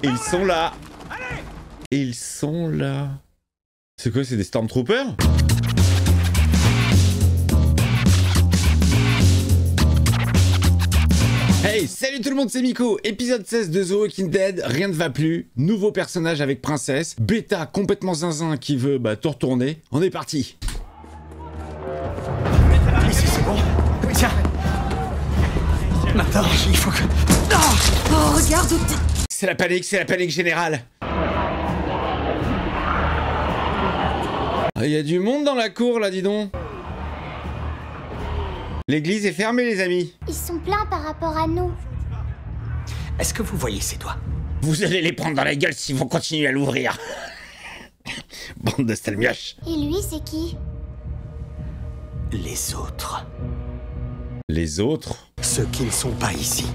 Et ils sont là. Et ils sont là. C'est quoi, c'est des Stormtroopers? Hey, salut tout le monde, c'est Miko. Épisode 16 de The Walking Dead, rien ne va plus. Nouveau personnage avec princesse. Beta complètement zinzin qui veut tout retourner. On est parti. Ici c'est bon. Tiens. Maintenant, il faut que... Oh, regarde où t'es... C'est la panique générale. Il y a du monde dans la cour là, dis donc. L'église est fermée, les amis. Ils sont pleins par rapport à nous. Est-ce que vous voyez ces doigts? Vous allez les prendre dans la gueule s'ils vont continuer à l'ouvrir. Bande de stalmioches. Et lui, c'est qui? Les autres. Les autres? Ceux qui ne sont pas ici.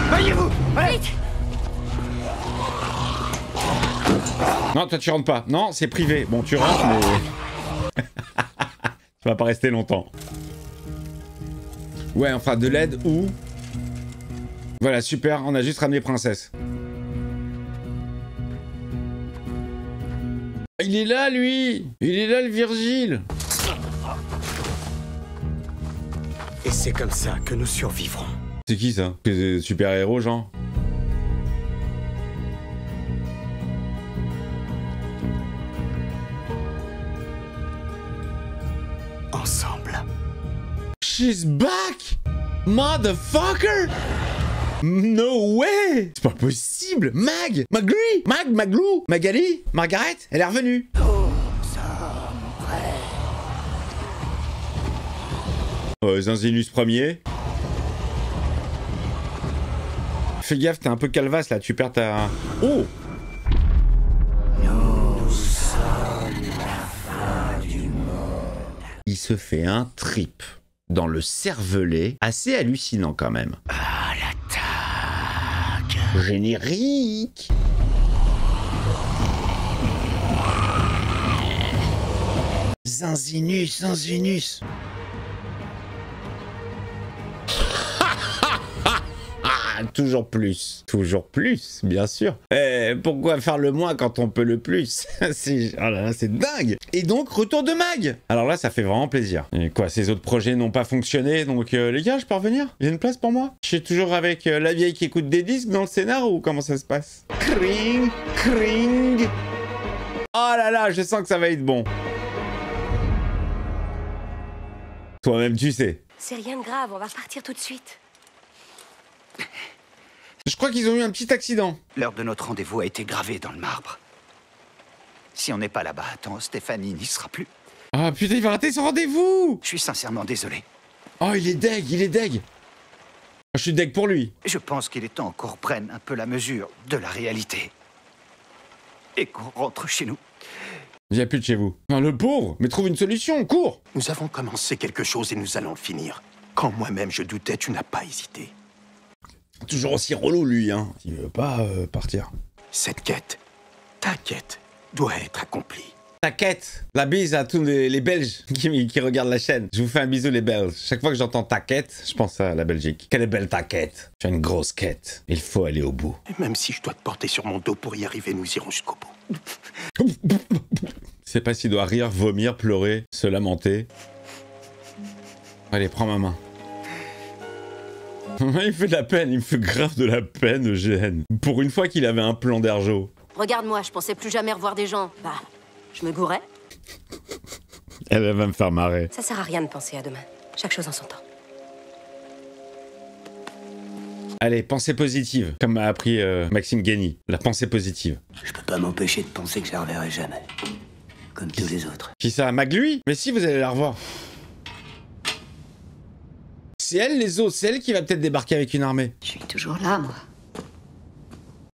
Voyez-vous! Vite! Non, toi tu rentres pas. Non, c'est privé. Bon, tu rentres, mais... tu vas pas rester longtemps. Ouais, enfin, de l'aide ou... Voilà, super, on a juste ramené princesse. Il est là, lui! Il est là, le Virgile! Et c'est comme ça que nous survivrons. C'est qui, ça? C'est des super-héros, genre? Ensemble. She's back! Motherfucker! No way! C'est pas possible! Mag! Magri! Maglou! Magali! Margaret! Elle est revenue! Zinzinus premier. Fais gaffe, t'es un peu calvasse là, tu perds ta... Oh! Nous sommes la fin du monde. Il se fait un trip dans le cervelet, assez hallucinant quand même. À l'attaque. Générique! Zinzinus! Toujours plus, bien sûr. Pourquoi faire le moins quand on peut le plus? C'est dingue. Et donc, retour de Mag. Alors là, ça fait vraiment plaisir. Et quoi, ces autres projets n'ont pas fonctionné, donc les gars, je peux revenir? Il y a une place pour moi? Je suis toujours avec la vieille qui écoute des disques dans le scénar ou comment ça se passe? Cring. Oh là là, je sens que ça va être bon. Toi-même, tu sais. C'est rien de grave, on va partir tout de suite. Je crois qu'ils ont eu un petit accident. L'heure de notre rendez-vous a été gravée dans le marbre. Si on n'est pas là-bas, attends, Stéphanie n'y sera plus. Ah putain, il va rater son rendez-vous. Je suis sincèrement désolé. Oh, il est deg. Je suis deg pour lui. Je pense qu'il est temps qu'on reprenne un peu la mesure de la réalité. Et qu'on rentre chez nous. Il n'y a plus de chez vous. Ah, le pauvre. Mais trouve une solution, cours. Nous avons commencé quelque chose et nous allons le finir. Quand moi-même je doutais, tu n'as pas hésité. Toujours aussi relou, lui, hein. Il veut pas partir. Cette quête, ta quête, doit être accomplie. Ta quête. La bise à tous les Belges qui regardent la chaîne. Je vous fais un bisou, les Belges. Chaque fois que j'entends ta quête, je pense à la Belgique. Quelle est belle ta quête. Tu as une grosse quête. Il faut aller au bout. Et même si je dois te porter sur mon dos pour y arriver, nous irons jusqu'au bout. Je sais pas s'il doit rire, vomir, pleurer, se lamenter. Allez, prends ma main. Il me fait de la peine, il me fait grave de la peine, Eugène. Pour une fois qu'il avait un plan d'Hergé. Regarde-moi, je pensais plus jamais revoir des gens. Je me gourais. Elle va me faire marrer. Ça sert à rien de penser à demain. Chaque chose en son temps. Allez, pensée positive, comme m'a appris Maxime Guény. La pensée positive. Je peux pas m'empêcher de penser que je la reverrai jamais. Comme tous les autres. Qui ça? Maglui? Mais si, vous allez la revoir. C'est elle, les autres. C'est elle qui va peut-être débarquer avec une armée. Je suis toujours là, moi.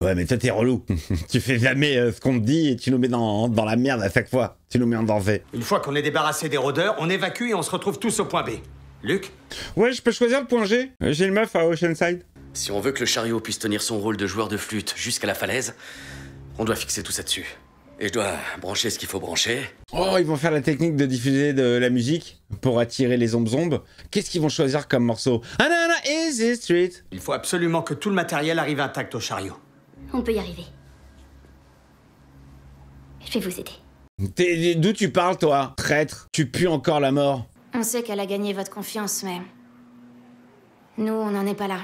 Ouais, mais toi, t'es relou. Tu fais jamais ce qu'on te dit et tu nous mets dans la merde à chaque fois. Tu nous mets en danger. Une fois qu'on est débarrassé des rôdeurs, on évacue et on se retrouve tous au point B. Luc? Ouais, je peux choisir le point G. J'ai une meuf à Oceanside. Si on veut que le chariot puisse tenir son rôle de joueur de flûte jusqu'à la falaise, on doit fixer tout ça dessus. Et je dois brancher ce qu'il faut brancher. Oh, ils vont faire la technique de diffuser de la musique pour attirer les zombes. Qu'est-ce qu'ils vont choisir comme morceau? Anana Easy Street. Il faut absolument que tout le matériel arrive intact au chariot. On peut y arriver. Je vais vous aider. D'où tu parles, toi? Traître, tu pues encore la mort. On sait qu'elle a gagné votre confiance, mais... Nous, on n'en est pas là.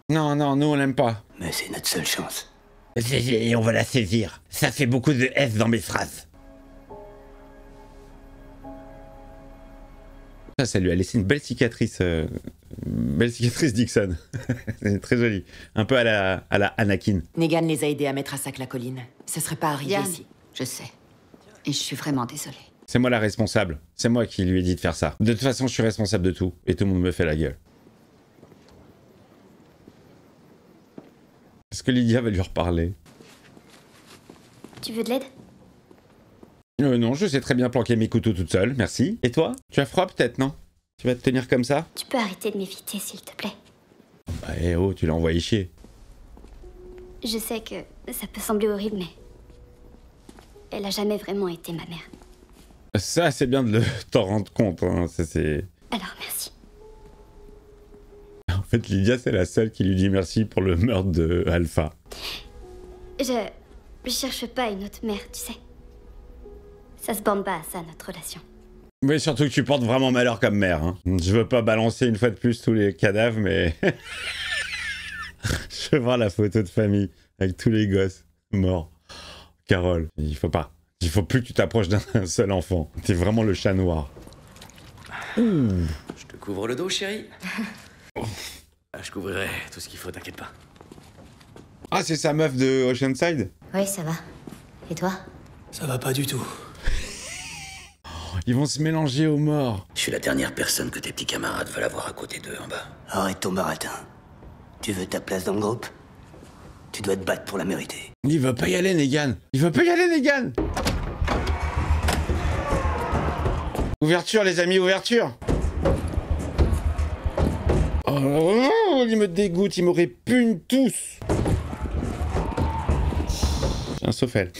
Non, non, nous, on l'aime pas. Mais c'est notre seule chance. Et on va la saisir. Ça fait beaucoup de S dans mes phrases. Ça lui a laissé une belle cicatrice Dixon. C'est très joli. Un peu à la Anakin. Negan les a aidés à mettre à sac la colline. Ce serait pas arrivé Diane, ici. je sais. Et je suis vraiment désolée. C'est moi la responsable. C'est moi qui lui ai dit de faire ça. De toute façon, je suis responsable de tout. Et tout le monde me fait la gueule. Est-ce que Lydia va lui reparler? Tu veux de l'aide? Non, je sais très bien planquer mes couteaux toute seule, merci. Et toi? Tu as froid peut-être, non? Tu vas te tenir comme ça? Tu peux arrêter de m'éviter, s'il te plaît. Bah, eh oh, tu l'as envoyé chier. Je sais que ça peut sembler horrible, mais... Elle a jamais vraiment été ma mère. Ça, c'est bien de t'en rendre compte, hein. Ça, c'est... Alors, merci. En fait, Lydia, c'est la seule qui lui dit merci pour le meurtre de Alpha. Je cherche pas une autre mère, tu sais. Ça se bande pas à ça, notre relation. Mais surtout que tu portes vraiment malheur comme mère, hein. Je veux pas balancer une fois de plus tous les cadavres, mais... Je veux voir la photo de famille avec tous les gosses morts. Carole, il faut pas. Il faut plus que tu t'approches d'un seul enfant. T'es vraiment le chat noir. Ouh. Je te couvre le dos, chérie. Je couvrirai tout ce qu'il faut, t'inquiète pas. Ah, c'est sa meuf de Oceanside? Oui, ça va. Et toi? Ça va pas du tout. Ils vont se mélanger aux morts. Je suis la dernière personne que tes petits camarades veulent avoir à côté d'eux en bas. Arrête ton baratin. Tu veux ta place dans le groupe? Tu dois te battre pour la mériter. Il veut pas y aller, Negan. Il veut pas y aller, Negan. Ouverture, les amis, ouverture. Oh, il me dégoûte, il me répugne tous. Un sauf elle.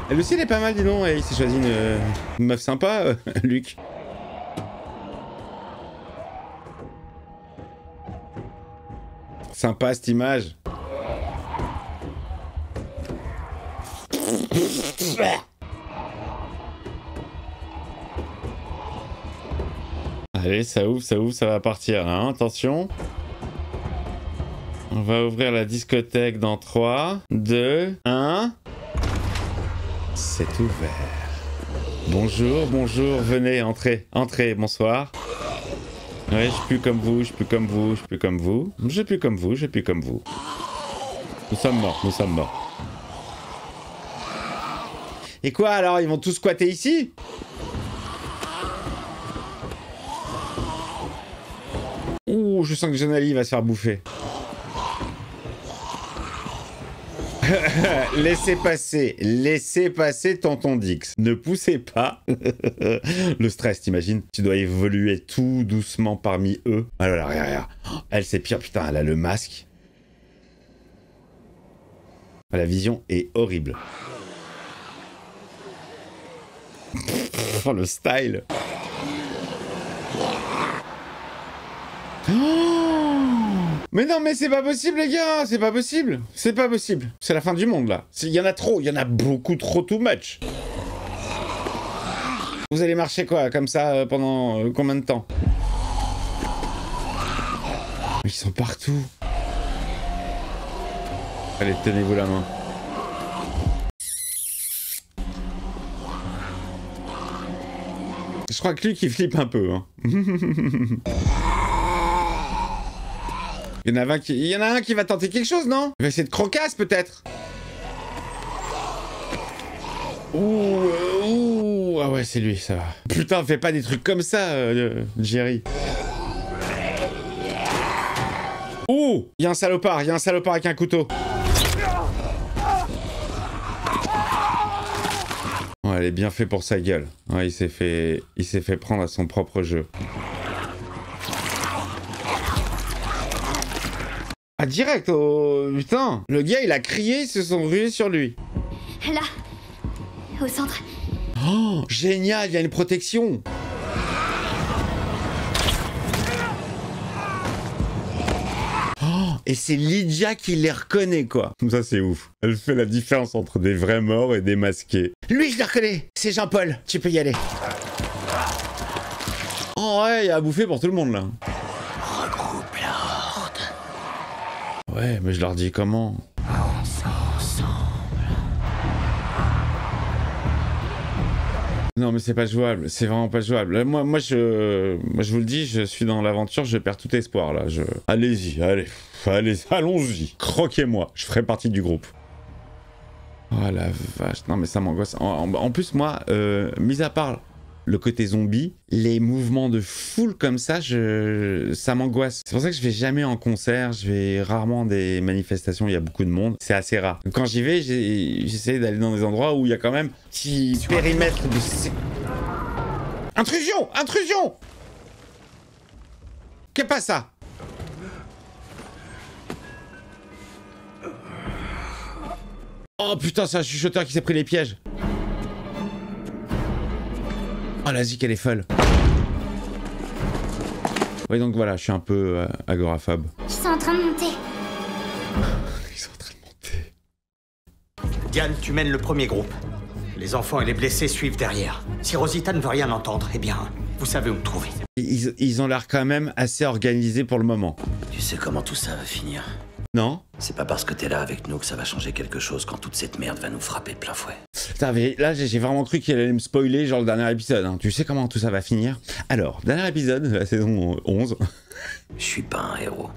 Elle aussi, elle est pas mal, dis donc. Il s'est choisi une meuf sympa, Luc. Sympa, cette image. Allez, ça ouvre, ça va partir, hein. Attention. On va ouvrir la discothèque dans 3, 2, 1... C'est ouvert. Bonjour, bonjour, venez, entrez, entrez, bonsoir. Ouais, je pue comme vous, je pue comme vous, je pue comme vous. Je pue comme vous, je pue comme vous. Nous sommes morts, nous sommes morts. Et quoi alors, ils vont tous squatter ici? Ouh, je sens que Jonali va se faire bouffer. Laissez passer tonton Dix. Ne poussez pas. Le stress, t'imagines? Tu dois évoluer tout doucement parmi eux. Ah là là, regarde. Elle, c'est pire, putain, elle a le masque. La vision est horrible. Oh, le style. Mais non, mais c'est pas possible, les gars, c'est pas possible. C'est pas possible. C'est la fin du monde, là. Il y en a trop, il y en a beaucoup trop, too much. Vous allez marcher quoi, comme ça, pendant combien de temps? Ils sont partout. Allez, tenez-vous la main. Je crois que lui qui flippe un peu, hein. Il y en a un qui va tenter quelque chose, non? Il va essayer de crocasse, peut-être. Ouh, ah ouais, c'est lui, ça va. Putain, fais pas des trucs comme ça, Jerry. Ouh, il y a un salopard avec un couteau. Ouais, elle est bien fait pour sa gueule. Ouais, il s'est fait prendre à son propre jeu. Ah, direct, oh putain. Le gars, il a crié, ils se sont rués sur lui. Là, au centre. Oh, génial, il y a une protection. Oh, Et c'est Lydia qui les reconnaît, quoi. Ça, c'est ouf. Elle fait la différence entre des vrais morts et des masqués. Lui, je le reconnais. C'est Jean-Paul. Tu peux y aller. Oh ouais, il y a à bouffer pour tout le monde, là. Regroupe la horde. Ouais, mais je leur dis comment? Non mais c'est pas jouable, c'est vraiment pas jouable. Là, moi je vous le dis, je suis dans l'aventure, je perds tout espoir là. Allez-y, allons-y, croquez-moi, je ferai partie du groupe. Oh la vache, non mais ça m'angoisse. En plus moi, mis à part le côté zombie, les mouvements de foule comme ça, ça m'angoisse. C'est pour ça que je vais jamais en concert, je vais rarement des manifestations où il y a beaucoup de monde. C'est assez rare. Quand j'y vais, j'essaie d'aller dans des endroits où il y a quand même un petit périmètre de... Intrusion! Intrusion! Qu'est-ce pas ça? Oh putain, c'est un chuchoteur qui s'est pris les pièges. Oh la zik elle est folle. Oui donc voilà, je suis un peu agoraphobe. Ils sont en train de monter. Ils sont en train de monter. Diane, tu mènes le premier groupe. Les enfants et les blessés suivent derrière. Si Rosita ne veut rien entendre, eh bien, vous savez où me trouver. Ils ont l'air quand même assez organisés pour le moment. Tu sais comment tout ça va finir? Non? C'est pas parce que t'es là avec nous que ça va changer quelque chose quand toute cette merde va nous frapper plein fouet. Putain, mais là j'ai vraiment cru qu'il allait me spoiler genre le dernier épisode. Hein. Tu sais comment tout ça va finir? Alors, dernier épisode de la saison 11. Je suis pas un héros.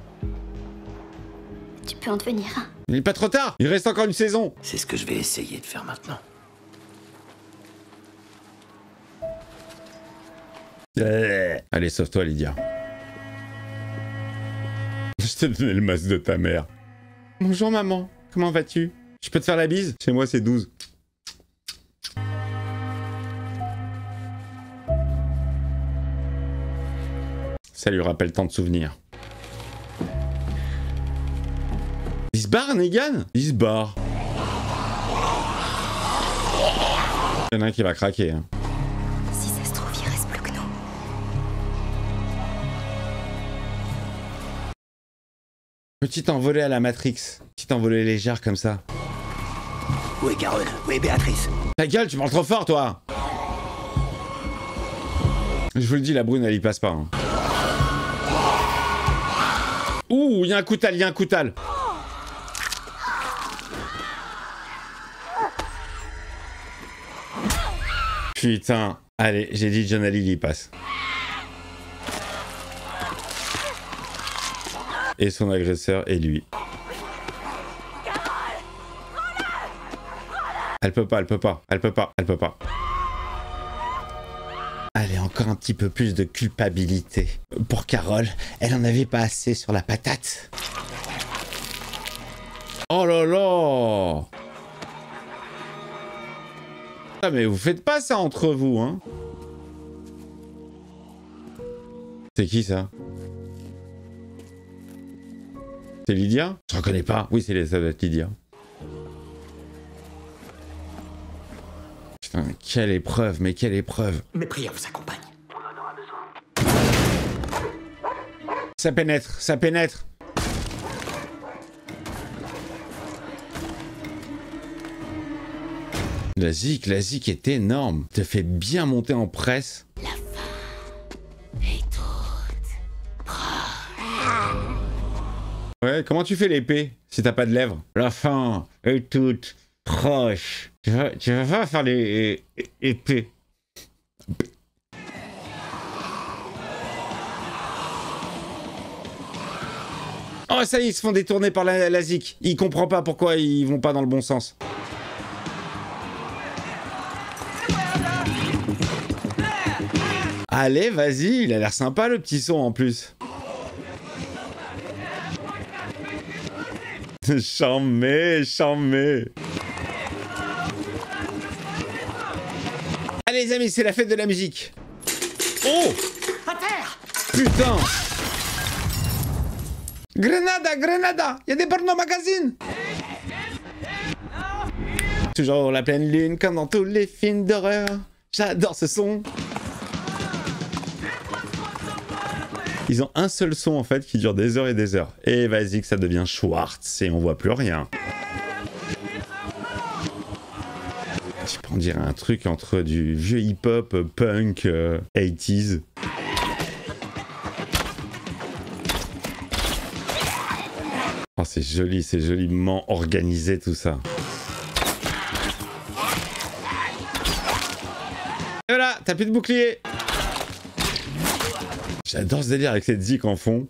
Tu peux en devenir un. Il est pas trop tard, il reste encore une saison. C'est ce que je vais essayer de faire maintenant. Allez, sauve-toi Lydia. Je t'ai donné le masque de ta mère. Bonjour maman, comment vas-tu? Je peux te faire la bise? Chez moi c'est 12. Ça lui rappelle tant de souvenirs. Il se barre Negan? Il se barre. Il y en a un qui va craquer. Hein. Si ça se trouve, il reste plus que nous. Petite envolée à la Matrix. Petite envolée légère comme ça. Où est Carole? Où est Béatrice? Ta gueule, tu parles trop fort toi. Je vous le dis, la brune elle y passe pas. Hein. Ouh, il y a un coutal, il y a un coutal. Putain. Allez, j'ai dit John Ali, il y passe. Et son agresseur est lui. Elle peut pas, elle peut pas, elle peut pas, elle peut pas. Allez, encore un petit peu plus de culpabilité. Pour Carole, elle en avait pas assez sur la patate. Oh là là! Ah mais vous faites pas ça entre vous, hein? C'est qui ça? C'est Lydia? Je reconnais pas. Oui, ça doit être Lydia. Putain, quelle épreuve, mais quelle épreuve. Mes prières vous accompagnent. Ça pénètre, ça pénètre. La zik est énorme. Te fait bien monter en presse. La fin est toute proche. Ouais, comment tu fais l'épée si t'as pas de lèvres? La fin est toute proche. Tu vas pas faire les épées. Oh ça y est, ils se font détourner par la zik. Il comprend pas pourquoi ils vont pas dans le bon sens. Allez, vas-y, il a l'air sympa le petit son en plus. Charmé, charmé. Allez les amis, c'est la fête de la musique. Oh! À terre! Putain! Grenada, Grenada! Il y a des pornos magazines! Toujours la pleine lune comme dans tous les films d'horreur. J'adore ce son. Ils ont un seul son en fait qui dure des heures et des heures. Et vas-y que ça devient Schwartz et on voit plus rien. Je peux en dire un truc entre du vieux hip-hop, punk, 80s. Oh, c'est joli, c'est joliment organisé tout ça. Et voilà, t'as plus de bouclier. J'adore ce délire avec cette zik en fond.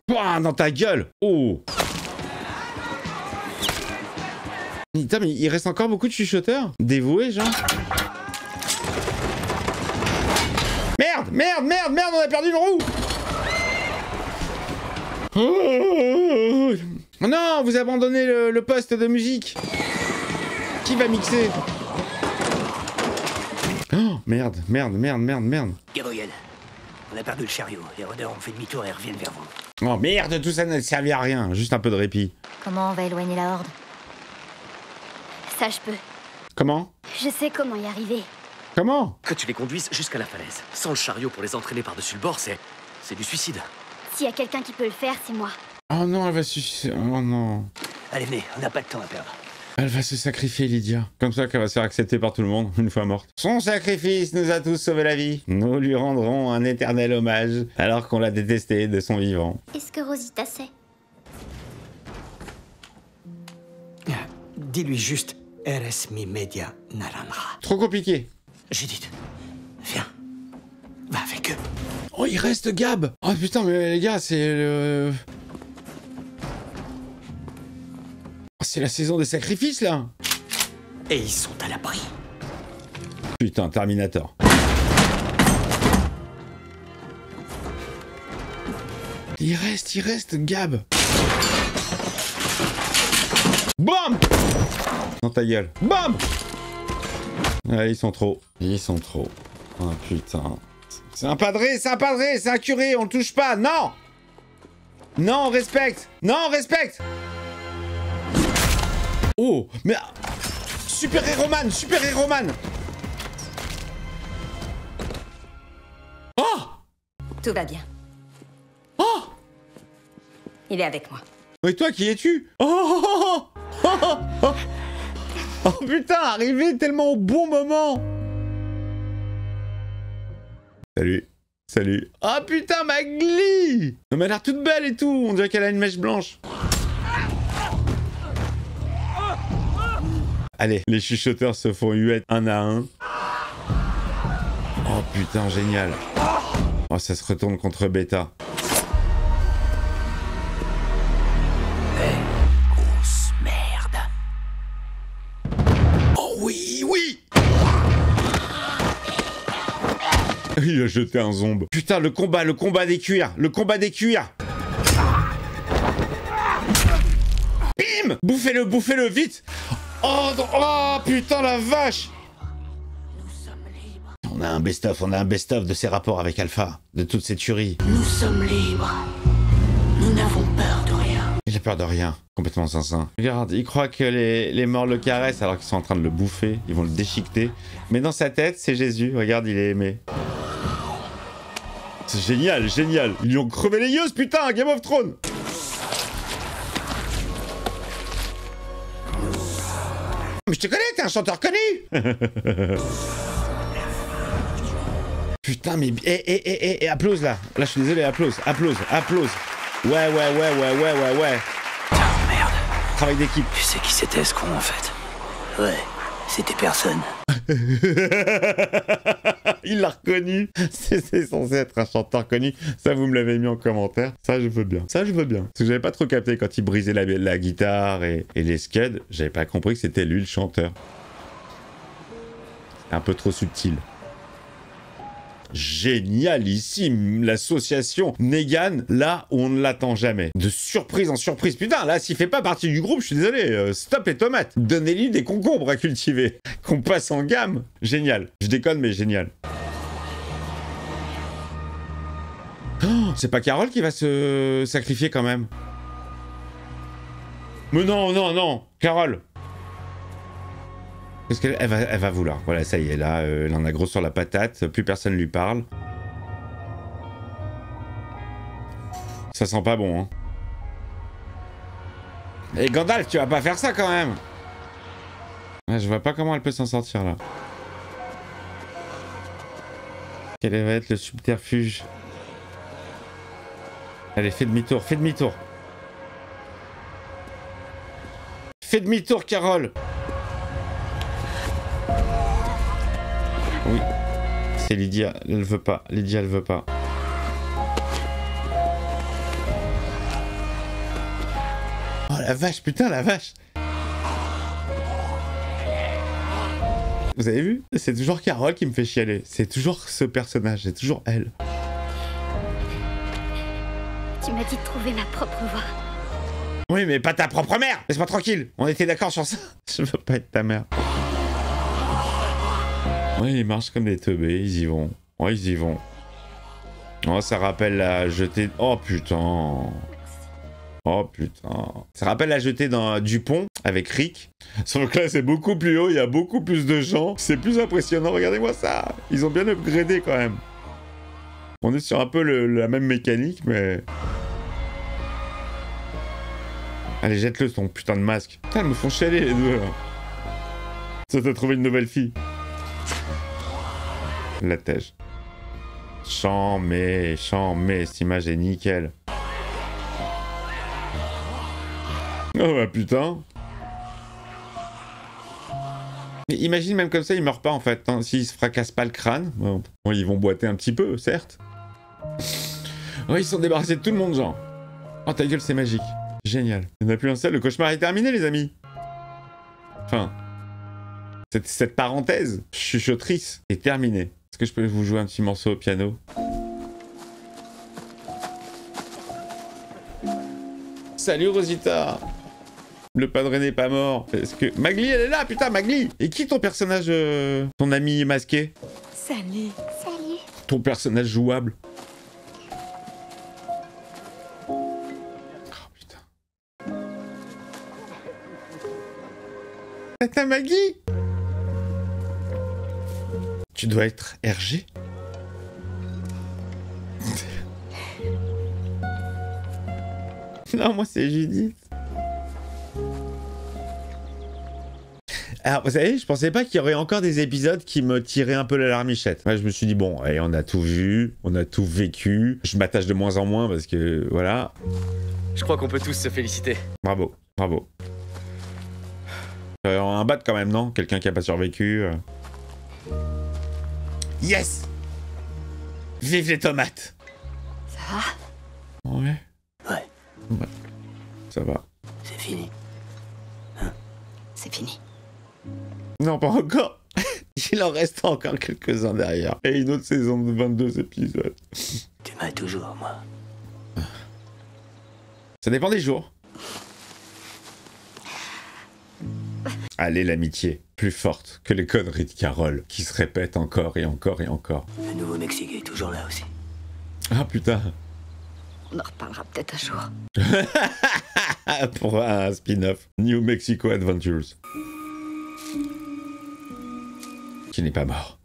Pouah, dans ta gueule. Oh. Putain, mais il reste encore beaucoup de chuchoteurs dévoués, genre. Merde, merde, merde, merde, on a perdu une roue. Oh non, vous abandonnez le poste de musique. Qui va mixer? Oh, merde, merde, merde, merde, merde. Gabriel, on a perdu le chariot. Les rôdeurs ont fait demi-tour et reviennent vers vous. Oh merde, tout ça n'a servi à rien. Juste un peu de répit. Comment on va éloigner la horde? Ça, je peux. Comment? Je sais comment y arriver. Comment? Que tu les conduises jusqu'à la falaise. Sans le chariot pour les entraîner par-dessus le bord, c'est du suicide. S'il y a quelqu'un qui peut le faire, c'est moi. Oh non, elle va se... Oh non. Allez, venez, on n'a pas de temps à perdre. Elle va se sacrifier, Lydia. Comme ça qu'elle va se faire accepter par tout le monde, une fois morte. Son sacrifice nous a tous sauvé la vie. Nous lui rendrons un éternel hommage, alors qu'on l'a détesté de son vivant. Est-ce que Rosita sait? Dis-lui juste, Eres mi media naranja. Trop compliqué. Judith, viens. Va avec eux. Oh, il reste Gab. Oh putain, mais les gars, c'est le... C'est la saison des sacrifices, là. Et ils sont à l'abri. Putain, Terminator. Il reste Gab. Bam! Dans ta gueule. Bam! Ouais, ils sont trop. Ils sont trop. Oh putain. C'est un padré, c'est un padré, c'est un curé, on le touche pas. Non! Non, on respecte. Non, on respecte. Oh, mais... Super Héroman, Super Héroman. Oh! Tout va bien. Oh! Il est avec moi. Et toi, qui es-tu? Oh, oh, oh, oh, oh putain, arrivé tellement au bon moment. Salut. Salut. Oh putain, Magli! Elle m'a l'air toute belle et tout. On dirait qu'elle a une mèche blanche. Allez, les chuchoteurs se font huette un à un. Oh putain, génial. Oh, ça se retourne contre Beta. Grosse merde. Oh oui, oui! Il a jeté un zombie. Putain, le combat des cuirs. Le combat des cuirs. Bim! Bouffez-le, vite! Oh, oh, putain, la vache! On a un best-of de ses rapports avec Alpha, de toutes ces tueries. Nous sommes libres. Nous n'avons peur de rien. Il a peur de rien, complètement sincère. Regarde, il croit que les morts le caressent alors qu'ils sont en train de le bouffer, ils vont le déchiqueter. Mais dans sa tête, c'est Jésus, regarde, il est aimé. C'est génial, génial. Ils lui ont crevé les yeux, putain, Game of Thrones. Mais je te connais, t'es un chanteur connu. Putain, mais... Eh, applause, là. Là, je suis désolé, applause. Ouais. Ah, merde. Travail d'équipe. Tu sais qui c'était, ce con, en fait? Ouais, c'était personne. Il l'a reconnu. C'est censé être un chanteur connu. Ça, vous me l'avez mis en commentaire. Ça, je veux bien. Parce que j'avais pas trop capté quand il brisait la guitare et les scuds. J'avais pas compris que c'était lui le chanteur. Un peu trop subtil. Génialissime, l'association Negan, là où on ne l'attend jamais. De surprise en surprise. Putain, là, s'il fait pas partie du groupe, je suis désolé, stop les tomates. Donnez-lui des concombres à cultiver. Qu'on passe en gamme. Génial. Je déconne, mais génial. Oh, c'est pas Carole qui va se sacrifier quand même. Mais non, Carole. Parce qu'elle va vouloir. Voilà, ça y est, là, elle en a gros sur la patate, plus personne lui parle. Ça sent pas bon, hein. Et Gandalf, tu vas pas faire ça quand même. Ouais, je vois pas comment elle peut s'en sortir là. Quel va être le subterfuge? Allez, fais demi-tour, fais demi-tour. Fais demi-tour, Carole. Oui. C'est Lydia, elle veut pas. Lydia, elle veut pas. Oh la vache, putain, la vache. Vous avez vu? C'est toujours Carole qui me fait chialer. C'est toujours ce personnage, c'est toujours elle. Tu m'as dit de trouver ma propre voie. Oui, mais pas ta propre mère. Laisse-moi tranquille. On était d'accord sur ça. Je veux pas être ta mère. Ouais, ils marchent comme des teubés, ils y vont. Ouais, ils y vont. Oh, ça rappelle la jetée... Oh, putain. Oh, putain. Ça rappelle la jetée du pont avec Rick. Sauf que là, c'est beaucoup plus haut, il y a beaucoup plus de gens. C'est plus impressionnant, regardez-moi ça. Ils ont bien upgradé quand même. On est sur un peu la même mécanique, mais... Allez, jette-le ton putain de masque. Putain, elles me font chialer les deux, là. Ça t'a trouvé une nouvelle fille. La tèche. Chambé, cette image est nickel. Oh bah putain. Mais imagine même comme ça, il meurt pas en fait. Hein. S'il se fracasse pas le crâne, bon, ils vont boiter un petit peu, certes. Oh, ils sont débarrassés de tout le monde, genre. Oh ta gueule, c'est magique. Génial. Il n'y en a plus un seul, le cauchemar est terminé, les amis. Enfin, cette parenthèse chuchotrice est terminée. Est-ce que je peux vous jouer un petit morceau au piano? Salut Rosita. Le padré n'est pas mort. Est-ce que... Magli, elle est là, putain, Magli. Et qui ton personnage, ton ami masqué? Salut. Salut. Ton personnage jouable. Tata Maggie? Tu dois être RG? Non, moi c'est Judith. Alors, vous savez, je pensais pas qu'il y aurait encore des épisodes qui me tiraient un peu la larmichette. Ouais, je me suis dit, bon, allez, on a tout vu, on a tout vécu. Je m'attache de moins en moins parce que, voilà. Je crois qu'on peut tous se féliciter. Bravo, bravo. Un bat quand même, non? Quelqu'un qui a pas survécu. Yes! Vive les tomates! Ça va? Ouais. Ouais. Ouais. Ça va. C'est fini. Hein? C'est fini. Non, pas encore. Il en reste encore quelques-uns derrière. Et une autre saison de 22 épisodes. Tu m'as toujours, moi. Ça dépend des jours. Allez, l'amitié, plus forte que les conneries de Carole, qui se répètent encore et encore et encore. Le Nouveau-Mexique est toujours là aussi. Ah putain. On en reparlera peut-être un jour. Pour un spin-off. New Mexico Adventures. Qui n'est pas mort.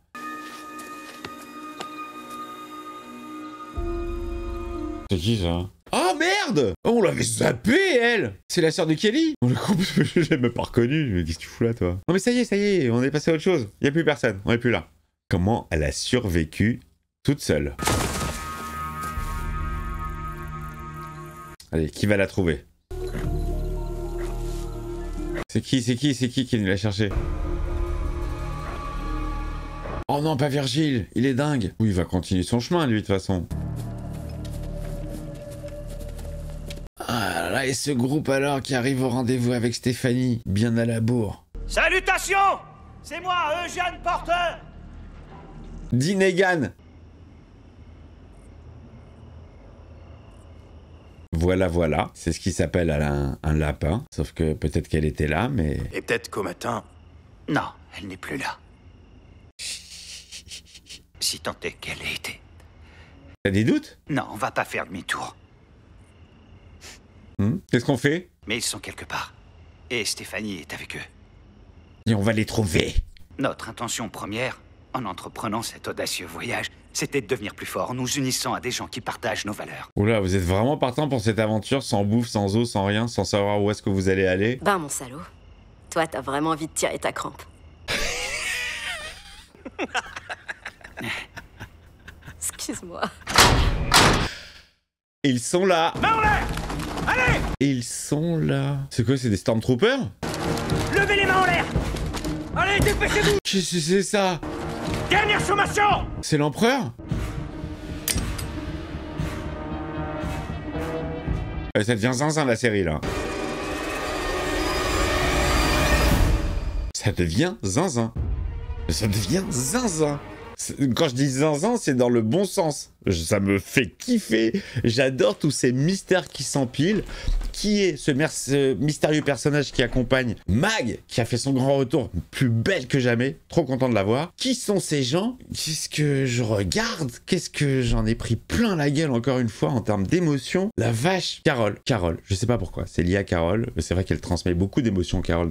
C'est qui ça? Oh merde! Oh, on l'avait zappé, elle! C'est la sœur de Kelly! On l'a compris, je l'ai même pas reconnu. Mais qu'est-ce que tu fous là, toi? Non mais ça y est, on est passé à autre chose. Y a plus personne, on est plus là. Comment elle a survécu toute seule? Allez, qui va la trouver? C'est qui est venu la chercher? Oh non, pas Virgile, il est dingue. Oui, il va continuer son chemin, lui, de toute façon. Ah là, et ce groupe alors qui arrive au rendez-vous avec Stéphanie, bien à la bourre. Salutations! C'est moi, Eugène Porter! Dinegan. Voilà, c'est ce qui s'appelle un lapin. Sauf que peut-être qu'elle était là, mais... Et peut-être qu'au matin... Non, elle n'est plus là. Si tant est qu'elle ait été. T'as des doutes? Non, on va pas faire demi-tour. Qu'est-ce qu'on fait? Mais ils sont quelque part. Et Stéphanie est avec eux. Et on va les trouver. Notre intention première en entreprenant cet audacieux voyage, c'était de devenir plus fort en nous unissant à des gens qui partagent nos valeurs. Oula, vous êtes vraiment partant pour cette aventure sans bouffe, sans eau, sans rien, sans savoir où est-ce que vous allez aller? Ben, mon salaud. Toi, t'as vraiment envie de tirer ta crampe. Excuse-moi. Ils sont là. Main en l'air! Allez! Ils sont là. C'est quoi, c'est des Stormtroopers? Levez les mains en l'air! Allez, dépêchez-vous! Qu'est-ce que c'est ça? Dernière sommation! C'est l'empereur? Ça devient zinzin la série là. Ça devient zinzin. Ça devient zinzin. Quand je dis zinzin, c'est dans le bon sens. Ça me fait kiffer. J'adore tous ces mystères qui s'empilent. Qui est ce mystérieux personnage qui accompagne Mag, qui a fait son grand retour, plus belle que jamais. Trop content de la voir. Qui sont ces gens? Qu'est-ce que je regarde? Qu'est-ce que j'en ai pris plein la gueule encore une fois en termes d'émotion? La vache. Carole, je sais pas pourquoi. C'est lié à Carole. Mais c'est vrai qu'elle transmet beaucoup d'émotions, Carole,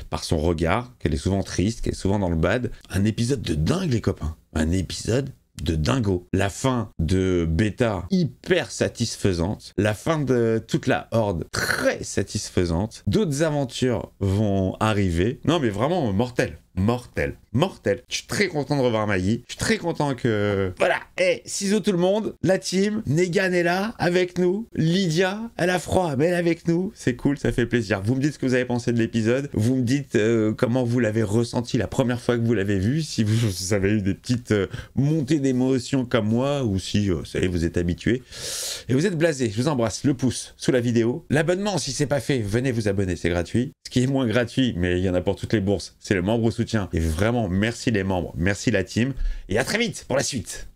par son regard. Qu'elle est souvent triste, qu'elle est souvent dans le bad. Un épisode de dingue, les copains. Un épisode de dingo. La fin de Beta, hyper satisfaisante. La fin de toute la Horde, très satisfaisante. D'autres aventures vont arriver. Non, mais vraiment mortel. Mortel. Je suis très content de revoir Maggie. Je suis très content que... Voilà. Ciseaux tout le monde. La team. Negan est là, avec nous. Lydia, elle a froid, mais elle est avec nous. C'est cool, ça fait plaisir. Vous me dites ce que vous avez pensé de l'épisode. Vous me dites comment vous l'avez ressenti la première fois que vous l'avez vu. Si vous avez eu des petites montées d'émotions comme moi, ou si, ça y est, vous êtes habitués. Et vous êtes blasés. Je vous embrasse. Le pouce sous la vidéo. L'abonnement, si c'est pas fait, venez vous abonner, c'est gratuit. Ce qui est moins gratuit, mais il y en a pour toutes les bourses, c'est le membre soutien. Et vraiment, merci les membres, merci la team. Et à très vite pour la suite.